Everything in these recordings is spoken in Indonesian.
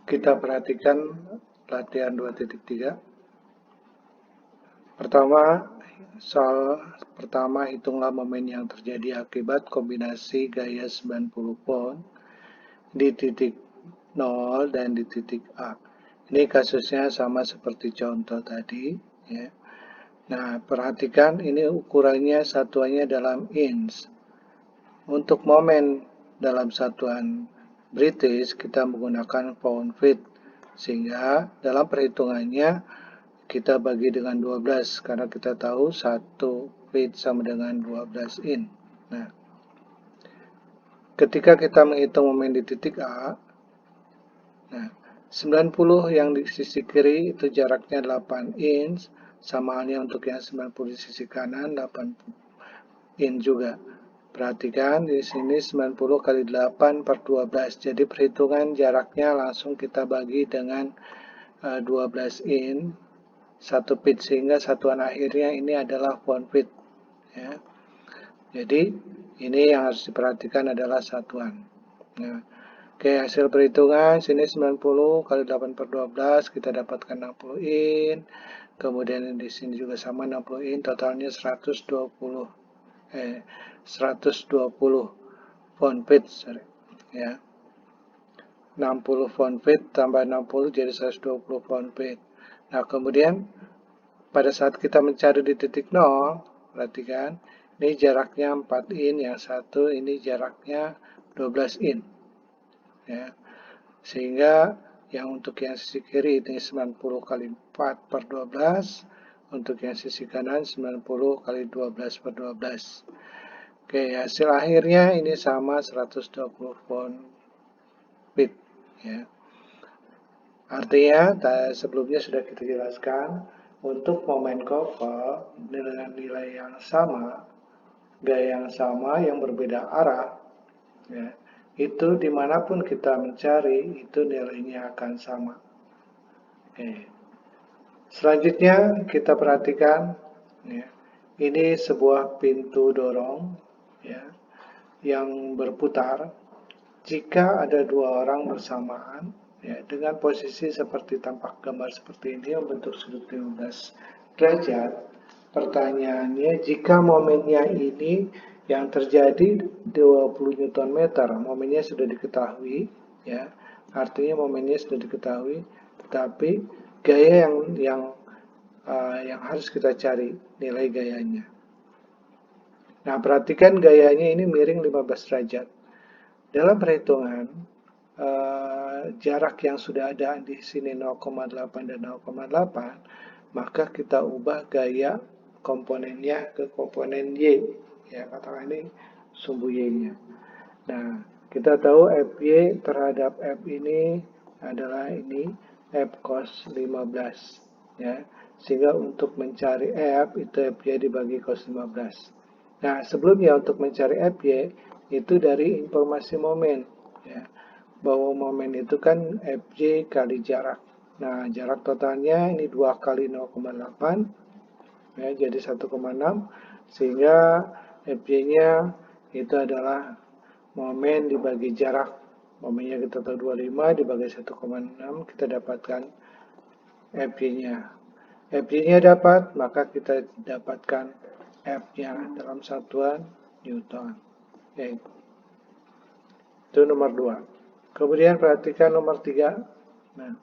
Kita perhatikan latihan 2.3. Soal pertama, hitunglah momen yang terjadi akibat kombinasi gaya 90 pound di titik 0 dan di titik A. Ini kasusnya sama seperti contoh tadi, ya. Nah, perhatikan ini ukurannya satuannya dalam inch. Untuk momen dalam satuan British kita menggunakan pound feet, sehingga dalam perhitungannya kita bagi dengan 12 karena kita tahu 1 feet sama dengan 12 inch. Nah, ketika kita menghitung momen di titik A, nah, 90 yang di sisi kiri itu jaraknya 8 inch, sama halnya untuk yang 90 di sisi kanan 8 inch juga. Perhatikan di sini 90 kali 8 per 12. Jadi perhitungan jaraknya langsung kita bagi dengan 12 inch 1 feet, sehingga satuan akhirnya ini adalah pound feet, ya. Jadi ini yang harus diperhatikan adalah satuan. Nah, oke, hasil perhitungan sini 90 kali 8 per 12 kita dapatkan 60 in. Kemudian di sini juga sama 60 in, totalnya 120 pound feet, ya. 60 pound feet tambah 60 jadi 120 pound feet. Nah, kemudian pada saat kita mencari di titik 0, perhatikan, ini jaraknya 4 in, yang satu ini jaraknya 12 in. Ya. Sehingga yang untuk yang sisi kiri ini 90 kali 4 per 12, untuk yang sisi kanan 90 kali 12 per 12. Oke, hasil akhirnya ini sama 120 pound feet, ya. Artinya, sebelumnya sudah kita jelaskan, untuk momen couple dengan nilai yang sama, gaya yang sama, yang berbeda arah, ya, itu dimanapun kita mencari, itu nilainya akan sama. Oke. Selanjutnya kita perhatikan, ya, ini sebuah pintu dorong, ya, yang berputar. Jika ada dua orang bersamaan, ya, dengan posisi seperti tampak gambar seperti ini membentuk sudut 15 derajat. Pertanyaannya, jika momennya ini yang terjadi 20 Nm, momennya sudah diketahui, ya, artinya momennya sudah diketahui, tetapi gaya yang harus kita cari nilai gayanya. Nah, perhatikan gayanya ini miring 15 derajat. Dalam perhitungan jarak yang sudah ada di sini 0,8 dan 0,8, maka kita ubah gaya komponennya ke komponen Y, ya, katakan ini sumbu Y-nya. Nah, kita tahu FY terhadap F ini adalah ini F cos 15, ya. Sehingga untuk mencari F itu FY dibagi cos 15. Nah, sebelumnya untuk mencari FY itu dari informasi momen, ya, bahwa momen itu kan FY kali jarak. Nah, jarak totalnya ini 2 kali 0,8, ya, jadi 1,6, sehingga FY-nya itu adalah momen dibagi jarak. Momennya kita tahu 25 dibagi 1,6, kita dapatkan FY-nya. FY-nya dapat, maka kita dapatkan F-nya dalam satuan Newton. Itu nomor 2. Kemudian perhatikan nomor 3. Nah,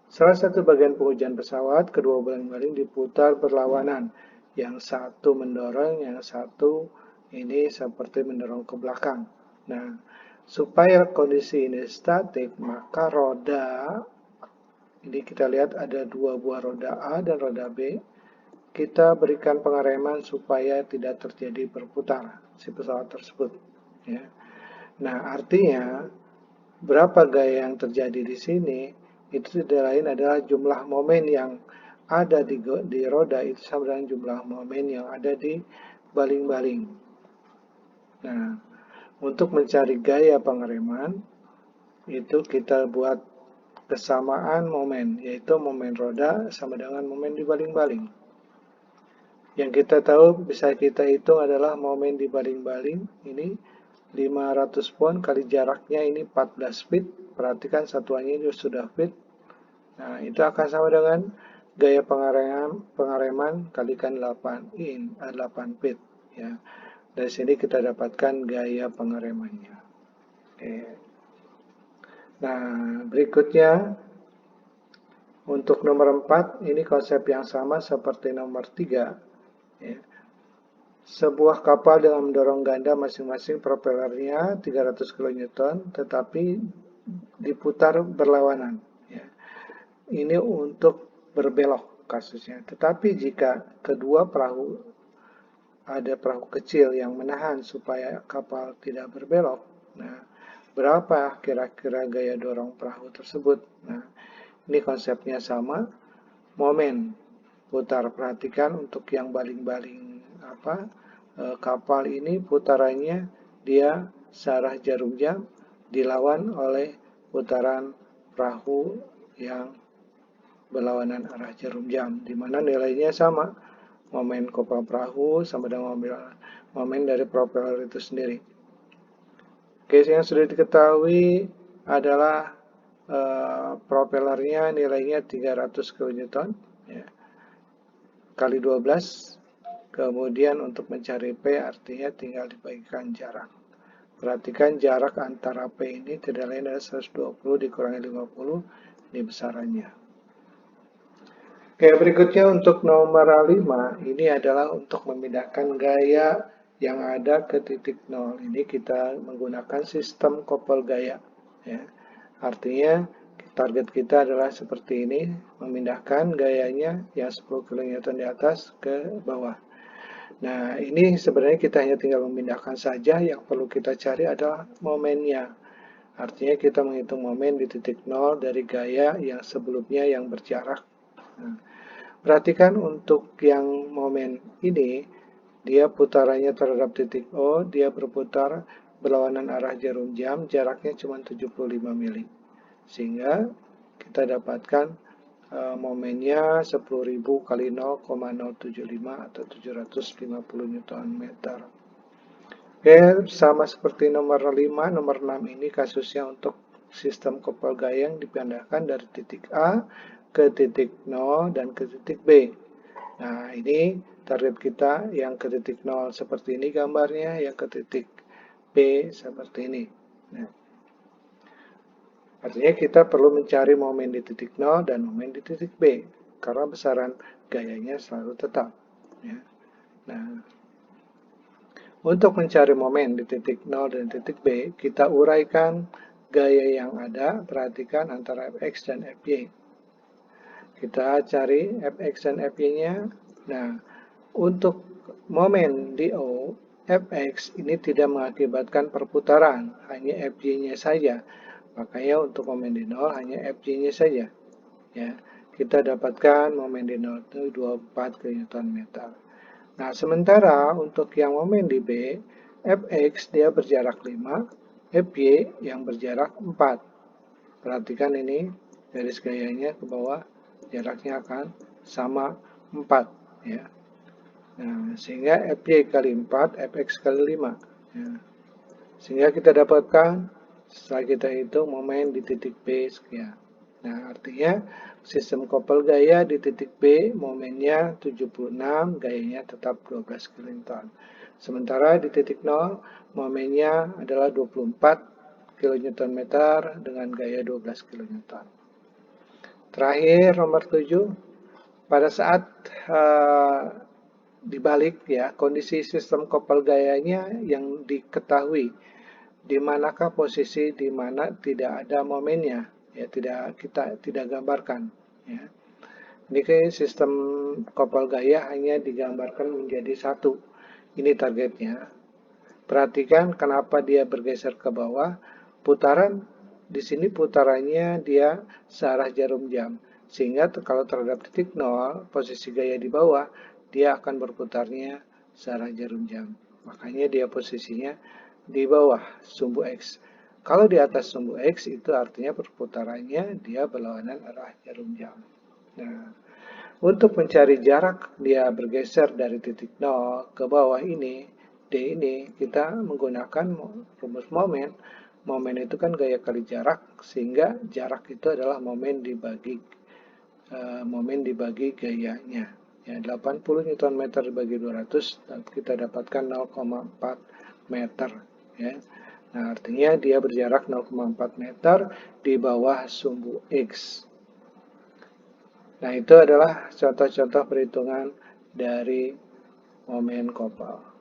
salah satu bagian pengujian pesawat, kedua baling-baling diputar berlawanan. Yang satu mendorong, yang satu ini seperti mendorong ke belakang. Nah, supaya kondisi ini statik, maka roda, ini kita lihat ada 2 buah roda A dan roda B, kita berikan pengereman supaya tidak terjadi berputar si pesawat tersebut, ya. Nah, artinya berapa gaya yang terjadi di sini itu tidak lain adalah jumlah momen yang ada di roda itu sama dengan jumlah momen yang ada di baling-baling. Nah, untuk mencari gaya pengereman itu kita buat kesamaan momen, yaitu momen roda sama dengan momen di baling-baling. Yang kita tahu bisa kita hitung adalah momen di baling-baling ini 500 pound kali jaraknya ini 14 feet. Perhatikan satuannya ini sudah feet. Nah, itu akan sama dengan gaya pengereman kalikan 8 feet. Ya. Dari sini kita dapatkan gaya pengeremannya. Oke. Nah, berikutnya untuk nomor 4, ini konsep yang sama seperti nomor 3. Ya. Sebuah kapal dengan mendorong ganda masing-masing propellernya 300 kN, tetapi diputar berlawanan. Ya. Ini untuk berbelok kasusnya. Tetapi jika kedua perahu, ada perahu kecil yang menahan supaya kapal tidak berbelok, nah, berapa kira-kira gaya dorong perahu tersebut? Nah, ini konsepnya sama, momen putar. Perhatikan untuk yang baling-baling kapal ini putarannya dia searah jarum jam dilawan oleh putaran perahu yang berlawanan arah jarum jam, di mana nilainya sama. Momen kapal perahu sama dengan momen dari propeller itu sendiri. Oke, yang sudah diketahui adalah propellernya nilainya 300 kN, ya, kali 12. Kemudian untuk mencari P artinya tinggal dibagikan jarak. Perhatikan jarak antara P ini tidak lain adalah 120 dikurangi 50, ini besarannya. Oke, berikutnya untuk nomor 5, ini adalah untuk memindahkan gaya yang ada ke titik 0. Ini kita menggunakan sistem couple gaya. Ya. Artinya target kita adalah seperti ini, memindahkan gayanya yang 10 kN di atas ke bawah. Nah, ini sebenarnya kita hanya tinggal memindahkan saja, yang perlu kita cari adalah momennya. Artinya kita menghitung momen di titik 0 dari gaya yang sebelumnya yang berjarak. Nah, perhatikan untuk yang momen ini, dia putarannya terhadap titik O, dia berputar berlawanan arah jarum jam, jaraknya cuma 75 mili. Sehingga kita dapatkan momennya 10.000 kali 0,075 atau 750 Nm. Oke, sama seperti nomor 5, nomor 6 ini kasusnya untuk sistem couple gaya yang dipindahkan dari titik A ke titik 0 dan ke titik B. Nah, ini target kita yang ke titik 0 seperti ini gambarnya, yang ke titik B seperti ini. Nah, artinya kita perlu mencari momen di titik 0 dan momen di titik B, karena besaran gayanya selalu tetap. Ya. Nah, untuk mencari momen di titik 0 dan titik B, kita uraikan gaya yang ada, perhatikan antara Fx dan Fy. Kita cari Fx dan Fy-nya. Nah, untuk momen di O, Fx ini tidak mengakibatkan perputaran, hanya Fy-nya saja. Makanya untuk momen di 0 hanya Fy-nya saja. Ya, kita dapatkan momen di 0 itu 24 kN. Nah, sementara untuk yang momen di B, Fx dia berjarak 5, Fy yang berjarak 4. Perhatikan ini garis gayanya ke bawah, jaraknya akan sama 4, ya. Nah, sehingga Fy kali 4, Fx kali 5. Ya. Sehingga kita dapatkan setelah kita hitung momen di titik B sekian. Nah, artinya sistem couple gaya di titik B momennya 76, gayanya tetap 12 kN. Sementara di titik 0 momennya adalah 24 kN dengan gaya 12 kN. Terakhir nomor 7, pada saat dibalik ya, kondisi sistem couple gayanya yang diketahui, di manakah posisi di mana tidak ada momennya, ya, kita tidak gambarkan, ya. Ini sistem couple gaya hanya digambarkan menjadi satu. Ini targetnya. Perhatikan kenapa dia bergeser ke bawah. Putaran di sini putarannya dia searah jarum jam. Sehingga kalau terhadap titik 0, posisi gaya di bawah, dia akan berputarnya searah jarum jam. Makanya dia posisinya di bawah sumbu X. Kalau di atas sumbu X itu artinya perputarannya dia berlawanan arah jarum jam. Nah, untuk mencari jarak dia bergeser dari titik 0 ke bawah ini, D ini kita menggunakan rumus momen. Momen itu kan gaya kali jarak, sehingga jarak itu adalah momen dibagi gayanya. Ya, 80 Nm dibagi 200, kita dapatkan 0,4 meter. Ya. Nah, artinya dia berjarak 0,4 meter di bawah sumbu X. Nah, itu adalah contoh-contoh perhitungan dari momen kopel.